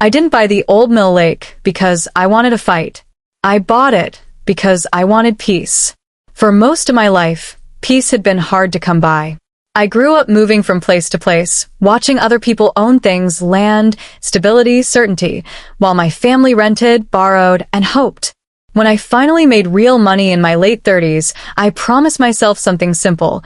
I didn't buy the old mill lake because I wanted a fight. I bought it because I wanted peace. For most of my life, peace had been hard to come by. I grew up moving from place to place, watching other people own things, land, stability, certainty, while my family rented, borrowed, and hoped. When I finally made real money in my late 30s, I promised myself something simple,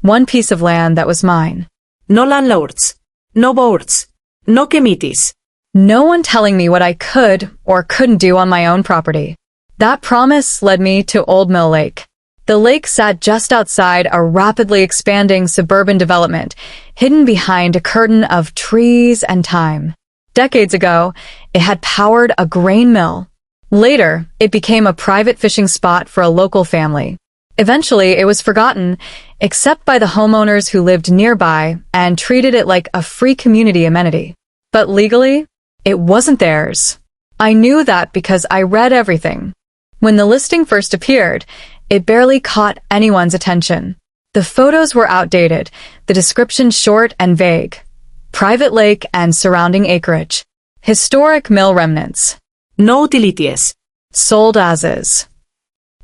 one piece of land that was mine. No landlords, no boards, no committees. No one telling me what I could or couldn't do on my own property. That promise led me to Old Mill Lake. The lake sat just outside a rapidly expanding suburban development, hidden behind a curtain of trees and time. Decades ago, it had powered a grain mill. Later, it became a private fishing spot for a local family. Eventually, it was forgotten, except by the homeowners who lived nearby and treated it like a free community amenity. But legally, it wasn't theirs. I knew that because I read everything. When the listing first appeared, it barely caught anyone's attention. The photos were outdated, the description short and vague. Private lake and surrounding acreage. Historic mill remnants. No utilities. Sold as is.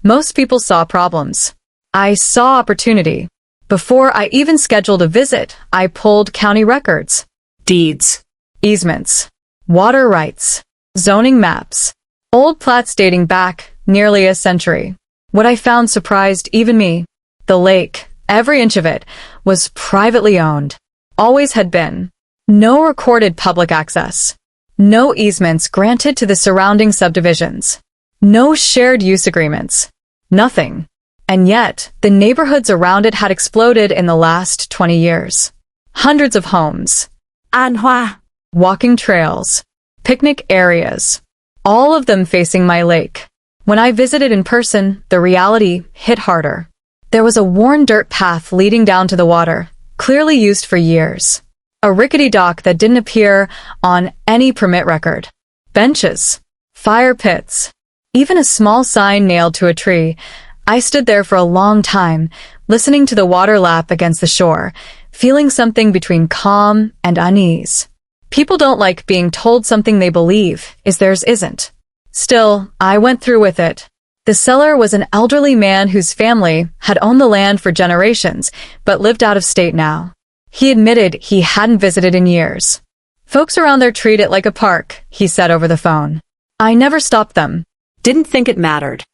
Most people saw problems. I saw opportunity. Before I even scheduled a visit, I pulled county records. Deeds. Easements. Water rights. Zoning maps. Old plats dating back nearly a century. What I found surprised even me. The lake, every inch of it, was privately owned. Always had been. No recorded public access. No easements granted to the surrounding subdivisions. No shared use agreements. Nothing. And yet, the neighborhoods around it had exploded in the last 20 years. Hundreds of homes. Anhua. Walking trails. Picnic areas. All of them facing my lake. When I visited in person, the reality hit harder. There was a worn dirt path leading down to the water, clearly used for years. A rickety dock that didn't appear on any permit record. Benches. Fire pits. Even a small sign nailed to a tree. I stood there for a long time, listening to the water lap against the shore, feeling something between calm and unease. People don't like being told something they believe is theirs isn't. Still, I went through with it. The seller was an elderly man whose family had owned the land for generations, but lived out of state now. He admitted he hadn't visited in years. Folks around there treat it like a park, he said over the phone. I never stopped them. Didn't think it mattered.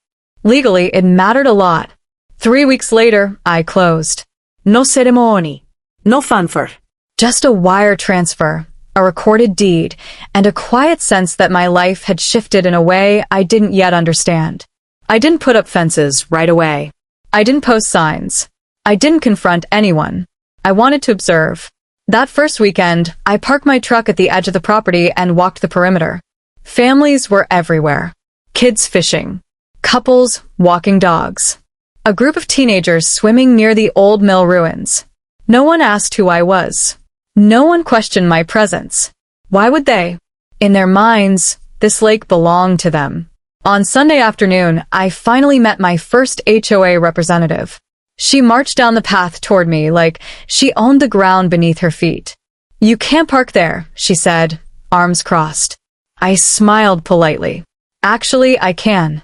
Legally, it mattered a lot. 3 weeks later, I closed. No ceremony. No fanfare. Just a wire transfer, a recorded deed, and a quiet sense that my life had shifted in a way I didn't yet understand. I didn't put up fences right away. I didn't post signs. I didn't confront anyone. I wanted to observe. That first weekend, I parked my truck at the edge of the property and walked the perimeter. Families were everywhere. Kids fishing. Couples walking dogs. A group of teenagers swimming near the old mill ruins. No one asked who I was. No one questioned my presence. Why would they? In their minds, this lake belonged to them. On Sunday afternoon, I finally met my first HOA representative. She marched down the path toward me like she owned the ground beneath her feet. You can't park there, she said, arms crossed. I smiled politely. Actually, I can.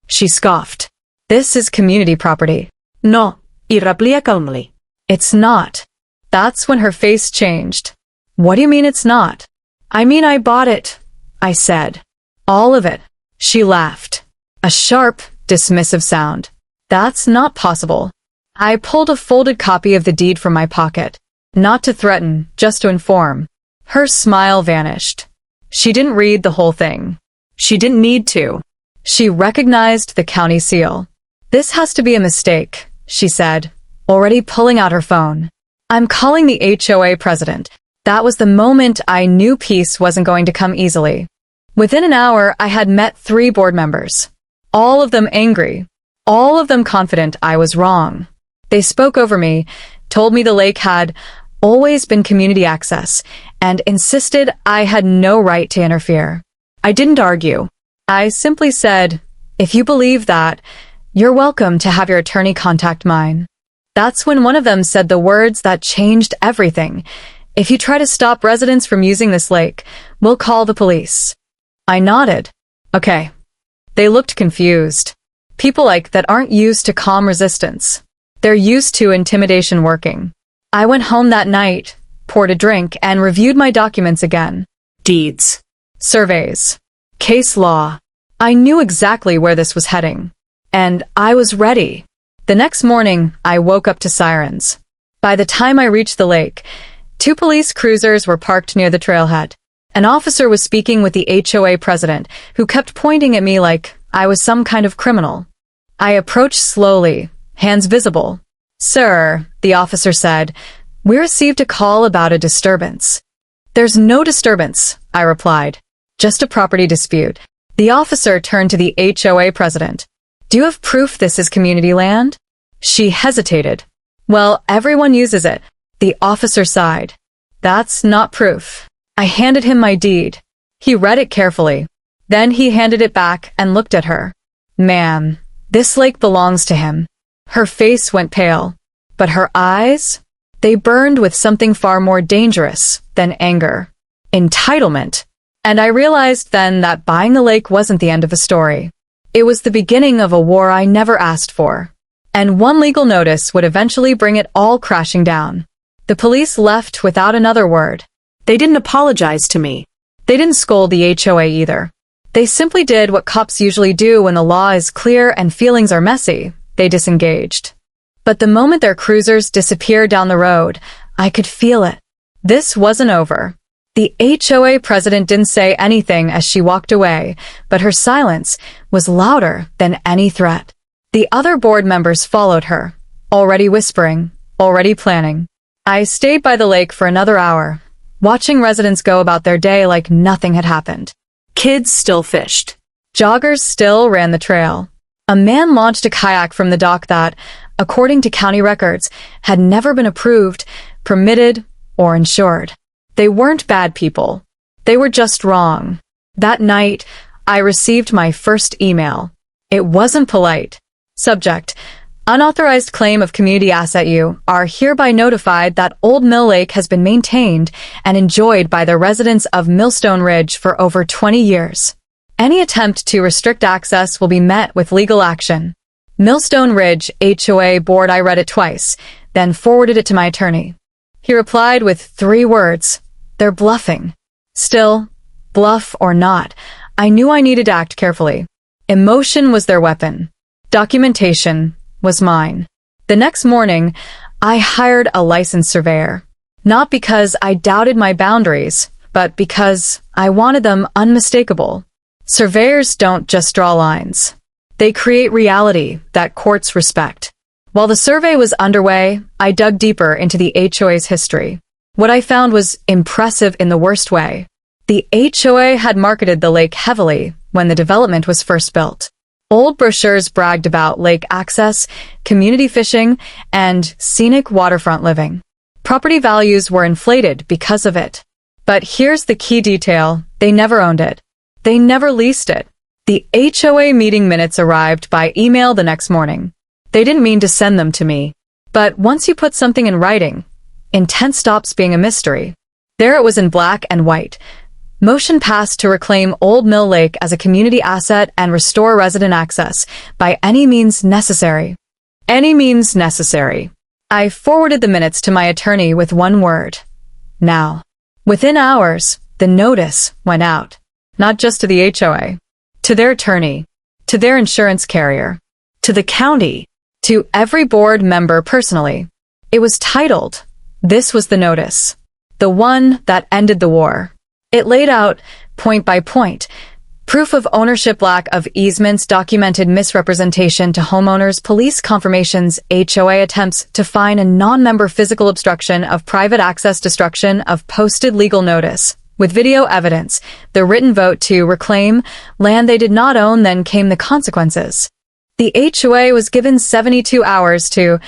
She scoffed. This is community property. No, y replica calmly. It's not. That's when her face changed. What do you mean it's not? I mean I bought it, I said. All of it. She laughed. A sharp, dismissive sound. That's not possible. I pulled a folded copy of the deed from my pocket. Not to threaten, just to inform. Her smile vanished. She didn't read the whole thing. She didn't need to. She recognized the county seal. This has to be a mistake, she said, already pulling out her phone. I'm calling the HOA president. That was the moment I knew peace wasn't going to come easily. Within an hour, I had met 3 board members. All of them angry. All of them confident I was wrong. They spoke over me, told me the lake had always been community access, and insisted I had no right to interfere. I didn't argue. I simply said, if you believe that, you're welcome to have your attorney contact mine. That's when one of them said the words that changed everything. If you try to stop residents from using this lake, we'll call the police. I nodded. Okay. They looked confused. People like that aren't used to calm resistance. They're used to intimidation working. I went home that night, poured a drink, and reviewed my documents again. Deeds. Surveys. Case law. I knew exactly where this was heading. And I was ready. The next morning, I woke up to sirens. By the time I reached the lake, 2 police cruisers were parked near the trailhead. An officer was speaking with the HOA president, who kept pointing at me like I was some kind of criminal. I approached slowly, hands visible. Sir, the officer said, we received a call about a disturbance. There's no disturbance, I replied. Just a property dispute. The officer turned to the HOA president. Do you have proof this is community land? She hesitated. Well, everyone uses it. The officer sighed. That's not proof. I handed him my deed. He read it carefully. Then he handed it back and looked at her. Ma'am, this lake belongs to him. Her face went pale, but her eyes, they burned with something far more dangerous than anger. Entitlement. And I realized then that buying the lake wasn't the end of the story. It was the beginning of a war I never asked for. And one legal notice would eventually bring it all crashing down. The police left without another word. They didn't apologize to me. They didn't scold the HOA either. They simply did what cops usually do when the law is clear and feelings are messy. They disengaged. But the moment their cruisers disappeared down the road, I could feel it. This wasn't over. The HOA president didn't say anything as she walked away, but her silence was louder than any threat. The other board members followed her, already whispering, already planning. I stayed by the lake for another hour, watching residents go about their day like nothing had happened. Kids still fished. Joggers still ran the trail. A man launched a kayak from the dock that, according to county records, had never been approved, permitted, or insured. They weren't bad people. They were just wrong. That night, I received my first email. It wasn't polite. Subject: Unauthorized claim of community asset. You are hereby notified that Old Mill Lake has been maintained and enjoyed by the residents of Millstone Ridge for over 20 years. Any attempt to restrict access will be met with legal action. Millstone Ridge HOA Board. I read it twice, then forwarded it to my attorney. He replied with 3 words. They're bluffing. Still, bluff or not, I knew I needed to act carefully. Emotion was their weapon. Documentation was mine. The next morning, I hired a licensed surveyor. Not because I doubted my boundaries, but because I wanted them unmistakable. Surveyors don't just draw lines. They create reality that courts respect. While the survey was underway, I dug deeper into the HOA's history. What I found was impressive in the worst way. The HOA had marketed the lake heavily when the development was first built. Old brochures bragged about lake access, community fishing, and scenic waterfront living. Property values were inflated because of it. But here's the key detail: they never owned it. They never leased it. The HOA meeting minutes arrived by email the next morning. They didn't mean to send them to me. But once you put something in writing, intent stops being a mystery. There it was in black and white. Motion passed to reclaim Old Mill Lake as a community asset and restore resident access by any means necessary. Any means necessary. I forwarded the minutes to my attorney with 1 word. Now. Within hours, the notice went out. Not just to the HOA. To their attorney. To their insurance carrier. To the county. To every board member personally. It was titled, "This was the notice. The one that ended the war." It laid out, point by point, proof of ownership, lack of easements, documented misrepresentation to homeowners, police confirmations, HOA attempts to fine a non-member, physical obstruction of private access, destruction of posted legal notice, with video evidence, the written vote to reclaim land they did not own. Then came the consequences. The HOA was given 72 hours to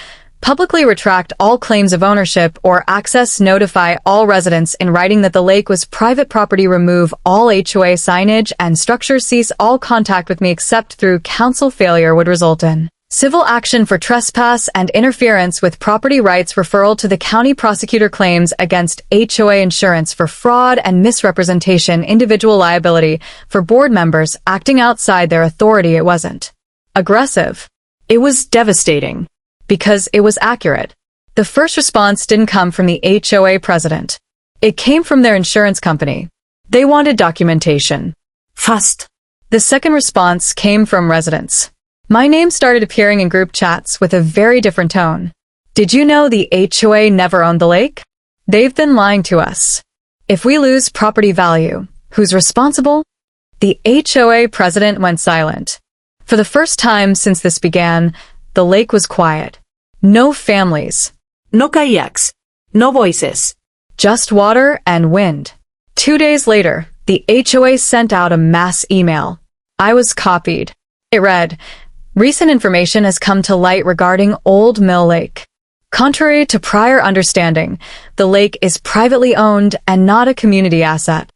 publicly retract all claims of ownership or access, notify all residents in writing that the lake was private property, remove all HOA signage and structures, cease all contact with me except through council. Failure would result in Civil action for trespass and interference with property rights. Referral to the county prosecutor. Claims against HOA insurance for fraud and misrepresentation. Individual liability for board members acting outside their authority. It wasn't aggressive. It was devastating because it was accurate. The first response didn't come from the HOA president. It came from their insurance company. They wanted documentation. Fast. The second response came from residents. My name started appearing in group chats with a very different tone. Did you know the HOA never owned the lake? They've been lying to us. If we lose property value, who's responsible? The HOA president went silent. For the first time since this began, the lake was quiet. No families. No kayaks. No voices. Just water and wind. 2 days later, the HOA sent out a mass email. I was copied. It read, "Recent information has come to light regarding Old Mill Lake. Contrary to prior understanding, the lake is privately owned and not a community asset."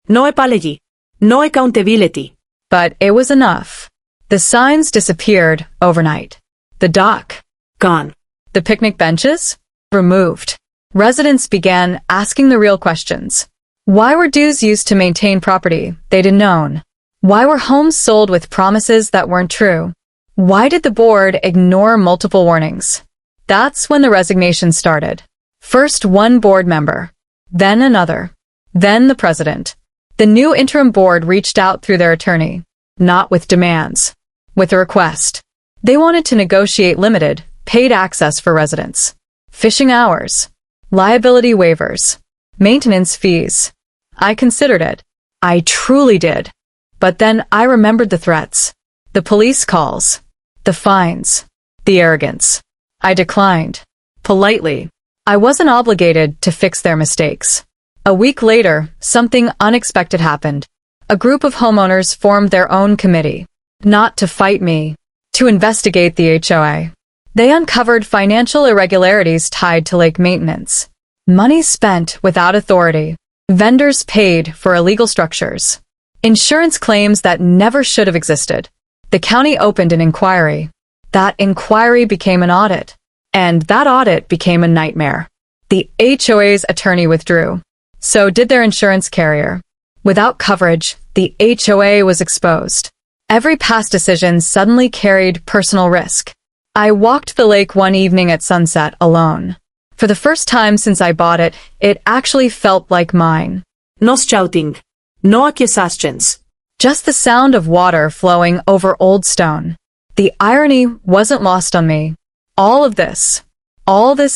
No apology. No accountability. But it was enough. The signs disappeared overnight. The dock. Gone. The picnic benches? Removed. Residents began asking the real questions. Why were dues used to maintain property they didn't own? Why were homes sold with promises that weren't true? Why did the board ignore multiple warnings? That's when the resignation started. First one board member, then another, then the president. The new interim board reached out through their attorney, not with demands, with a request. They wanted to negotiate limited, paid access for residents, fishing hours, liability waivers, maintenance fees. I considered it. I truly did. But then I remembered the threats, the police calls, the fines, the arrogance. I declined. Politely. I wasn't obligated to fix their mistakes. A week later, something unexpected happened. A group of homeowners formed their own committee. Not to fight me, to investigate the HOA. They uncovered financial irregularities tied to lake maintenance. Money spent without authority. Vendors paid for illegal structures. Insurance claims that never should have existed. The county opened an inquiry. That inquiry became an audit. And that audit became a nightmare. The HOA's attorney withdrew. So did their insurance carrier. Without coverage, the HOA was exposed. Every past decision suddenly carried personal risk. I walked the lake one evening at sunset alone. For the first time since I bought it, it actually felt like mine. No shouting. No accusations. Just the sound of water flowing over old stone. The irony wasn't lost on me. All this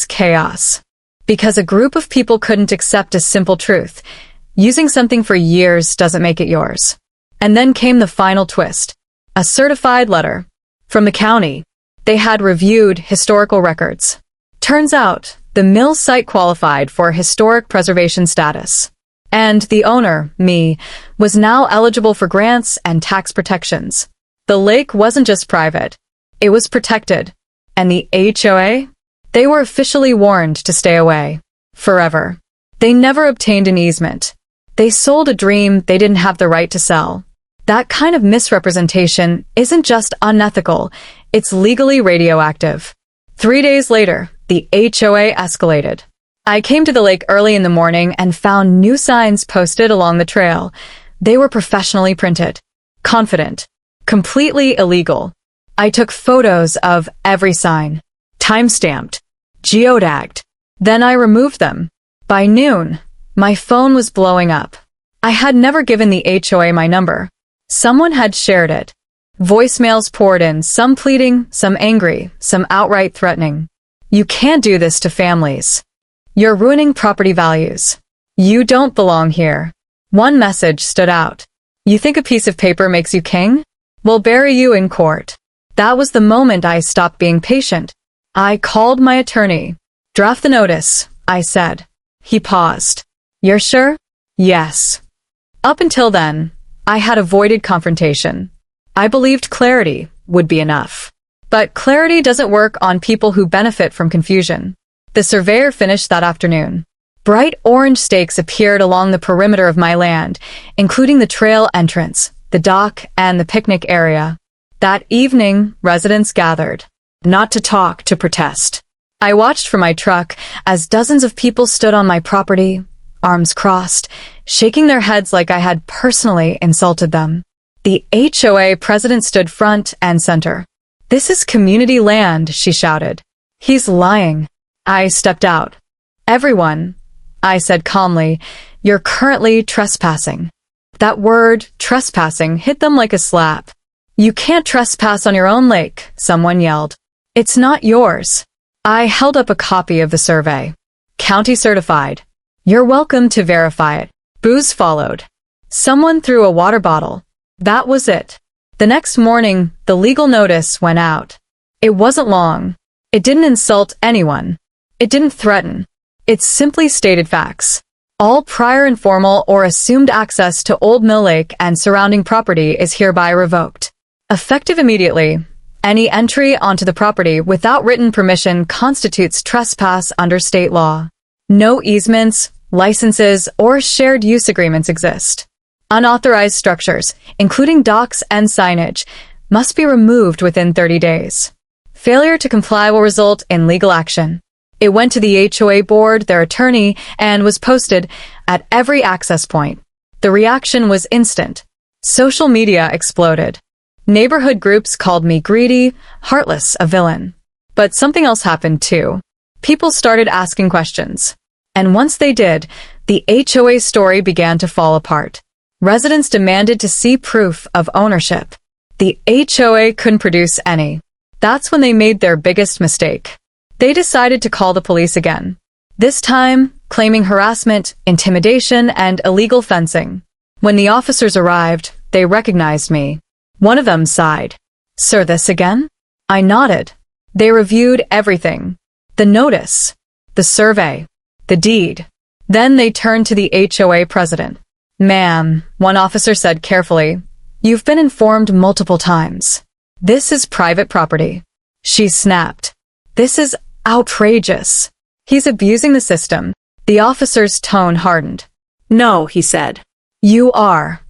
chaos. Because a group of people couldn't accept a simple truth. Using something for years doesn't make it yours. And then came the final twist. A certified letter. From the county. They had reviewed historical records. Turns out, the mill site qualified for historic preservation status. And the owner, me, was now eligible for grants and tax protections. The lake wasn't just private. It was protected. And the HOA? They were officially warned to stay away. Forever. They never obtained an easement. They sold a dream they didn't have the right to sell. That kind of misrepresentation isn't just unethical, it's legally radioactive. 3 days later, the HOA escalated. I came to the lake early in the morning and found new signs posted along the trail. They were professionally printed. Confident. Completely illegal. I took photos of every sign. Time-stamped. Geotagged. Then I removed them. By noon, my phone was blowing up. I had never given the HOA my number. Someone had shared it. Voicemails poured in, some pleading, some angry, some outright threatening. You can't do this to families. You're ruining property values. You don't belong here. One message stood out. You think a piece of paper makes you king? We'll bury you in court. That was the moment I stopped being patient. I called my attorney. Draft the notice, I said. He paused. You're sure? Yes. Up until then, I had avoided confrontation. I believed clarity would be enough. But clarity doesn't work on people who benefit from confusion. The surveyor finished that afternoon. Bright orange stakes appeared along the perimeter of my land, including the trail entrance, the dock, and the picnic area. That evening, residents gathered. not to talk, to protest. I watched from my truck as dozens of people stood on my property, arms crossed, shaking their heads like I had personally insulted them. The HOA president stood front and center. "This is community land," she shouted. "He's lying." I stepped out. "Everyone," I said calmly, "you're currently trespassing." That word, trespassing, hit them like a slap. "You can't trespass on your own lake," someone yelled. "It's not yours." I held up a copy of the survey. "County certified. You're welcome to verify it." Boos followed. Someone threw a water bottle. That was it. The next morning, the legal notice went out. It wasn't long. It didn't insult anyone. It didn't threaten. It simply stated facts. All prior informal or assumed access to Old Mill Lake and surrounding property is hereby revoked. Effective immediately, any entry onto the property without written permission constitutes trespass under state law. No easements, licenses, or shared use agreements exist. Unauthorized structures, including docks and signage, must be removed within 30 days. Failure to comply will result in legal action. It went to the HOA board, their attorney, and was posted at every access point. The reaction was instant. Social media exploded. Neighborhood groups called me greedy, heartless, a villain. But something else happened too. People started asking questions. And once they did, the HOA story began to fall apart. Residents demanded to see proof of ownership. The HOA couldn't produce any. That's when they made their biggest mistake. They decided to call the police again. This time, claiming harassment, intimidation, and illegal fencing. When the officers arrived, they recognized me. One of them sighed. "Sir, this again?" I nodded. They reviewed everything. The notice, the survey, the deed. Then they turned to the HOA president. "Ma'am," one officer said carefully, "you've been informed multiple times. This is private property." She snapped. "This is outrageous. He's abusing the system." The officer's tone hardened. "No," he said. "You are."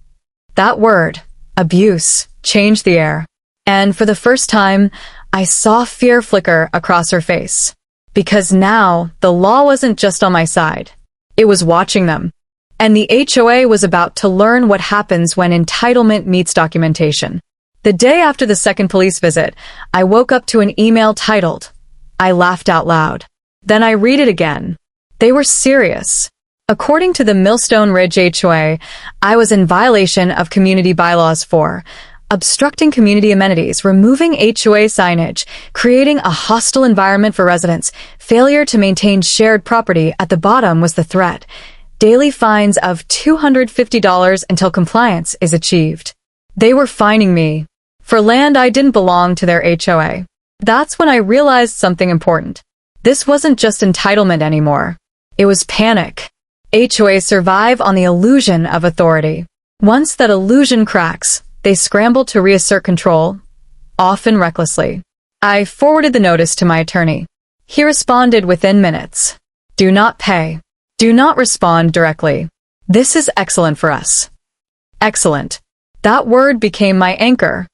That word, abuse, changed the air. And for the first time, I saw fear flicker across her face. Because now, the law wasn't just on my side. It was watching them. And the HOA was about to learn what happens when entitlement meets documentation. The day after the second police visit, I woke up to an email titled, I laughed out loud. Then I read it again. They were serious. According to the Millstone Ridge HOA, I was in violation of community bylaws for obstructing community amenities, removing HOA signage, creating a hostile environment for residents, failure to maintain shared property. At the bottom was the threat. Daily fines of $250 until compliance is achieved. They were fining me for land I didn't belong to their HOA. That's when I realized something important. This wasn't just entitlement anymore. It was panic. HOAs survive on the illusion of authority. Once that illusion cracks, they scramble to reassert control, often recklessly. I forwarded the notice to my attorney. He responded within minutes. Do not pay. Do not respond directly. This is excellent for us. Excellent. That word became my anchor.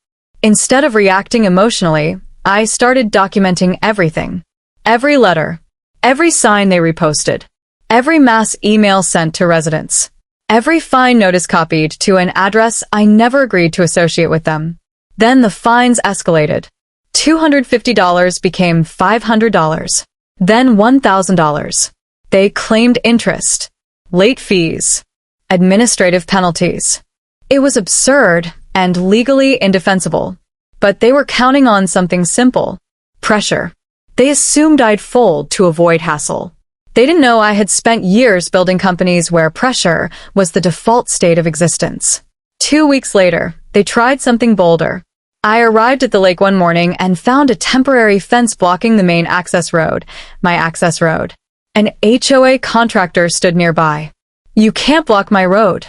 Instead of reacting emotionally, I started documenting everything. Every letter. Every sign they reposted. Every mass email sent to residents. Every fine notice copied to an address I never agreed to associate with them. Then the fines escalated. $250 became $500. Then $1,000. They claimed interest, late fees, administrative penalties. It was absurd and legally indefensible. But they were counting on something simple. Pressure. They assumed I'd fold to avoid hassle. They didn't know I had spent years building companies where pressure was the default state of existence. 2 weeks later, they tried something bolder. I arrived at the lake one morning and found a temporary fence blocking the main access road, my access road. An HOA contractor stood nearby. You can't block my road,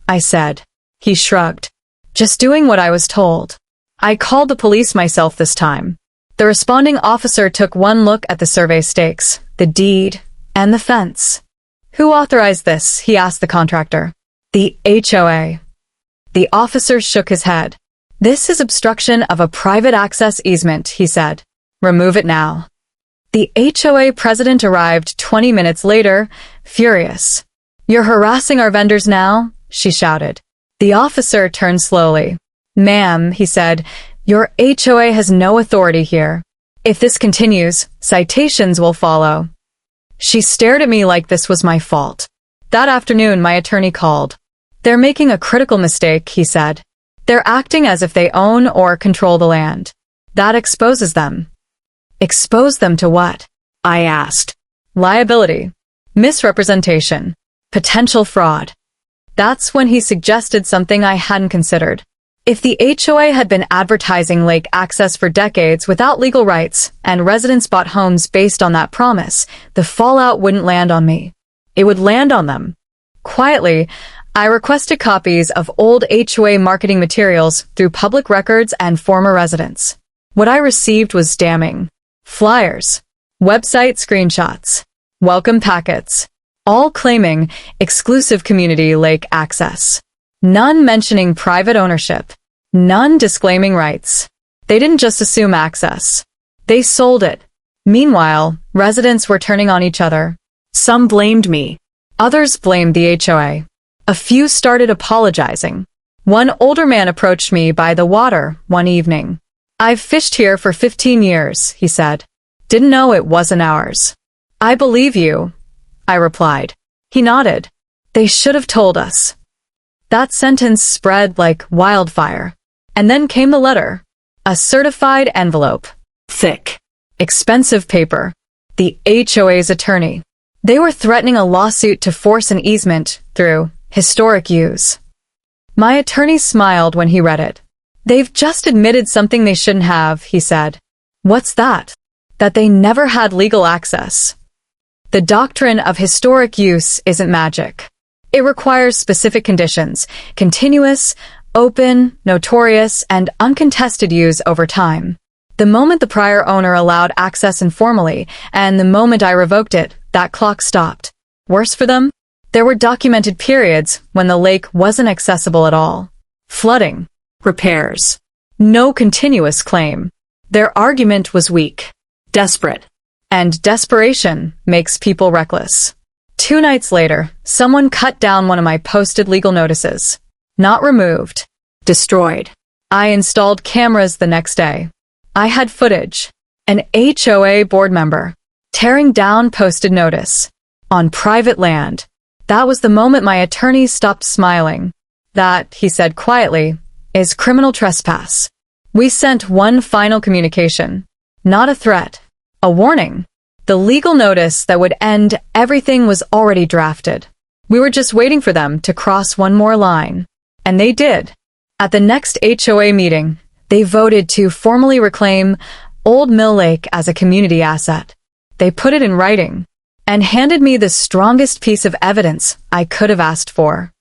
I said. He shrugged. Just doing what I was told. I called the police myself this time. The responding officer took one look at the survey stakes, the deed, and the fence. Who authorized this? He asked the contractor. The HOA. The officer shook his head. This is obstruction of a private access easement, he said. Remove it now. The HOA president arrived 20 minutes later, furious. You're harassing our vendors now? She shouted. The officer turned slowly. Ma'am, he said, your HOA has no authority here. If this continues, citations will follow. She stared at me like this was my fault. That afternoon, my attorney called. They're making a critical mistake, he said. They're acting as if they own or control the land. That exposes them. Expose them to what? I asked. Liability, misrepresentation, potential fraud. That's when he suggested something I hadn't considered. If the HOA had been advertising lake access for decades without legal rights, and residents bought homes based on that promise, the fallout wouldn't land on me. It would land on them. Quietly, I requested copies of old HOA marketing materials through public records and former residents. What I received was damning. Flyers, website screenshots, welcome packets, all claiming exclusive community lake access. None mentioning private ownership. None disclaiming rights. They didn't just assume access. They sold it. Meanwhile, residents were turning on each other. Some blamed me. Others blamed the HOA. A few started apologizing. One older man approached me by the water one evening. I've fished here for 15 years, he said. Didn't know it wasn't ours. I believe you, I replied. He nodded. They should have told us. That sentence spread like wildfire. And then came the letter. A certified envelope. Thick. Expensive paper. The HOA's attorney. They were threatening a lawsuit to force an easement through historic use. My attorney smiled when he read it. They've just admitted something they shouldn't have, he said. What's that? That they never had legal access. The doctrine of historic use isn't magic. It requires specific conditions, continuous, open, notorious, and uncontested use over time. The moment the prior owner allowed access informally, and the moment I revoked it, that clock stopped. Worse for them, there were documented periods when the lake wasn't accessible at all. Flooding. Repairs. No continuous claim. Their argument was weak. Desperate. And desperation makes people reckless. 2 nights later, someone cut down one of my posted legal notices. Not removed. Destroyed. I installed cameras the next day. I had footage. An HOA board member tearing down posted notice. On private land. That was the moment my attorney stopped smiling. That, he said quietly, is criminal trespass. We sent one final communication. Not a threat. A warning. The legal notice that would end everything was already drafted. We were just waiting for them to cross one more line. And they did. At the next HOA meeting, they voted to formally reclaim Old Mill Lake as a community asset. They put it in writing and handed me the strongest piece of evidence I could have asked for.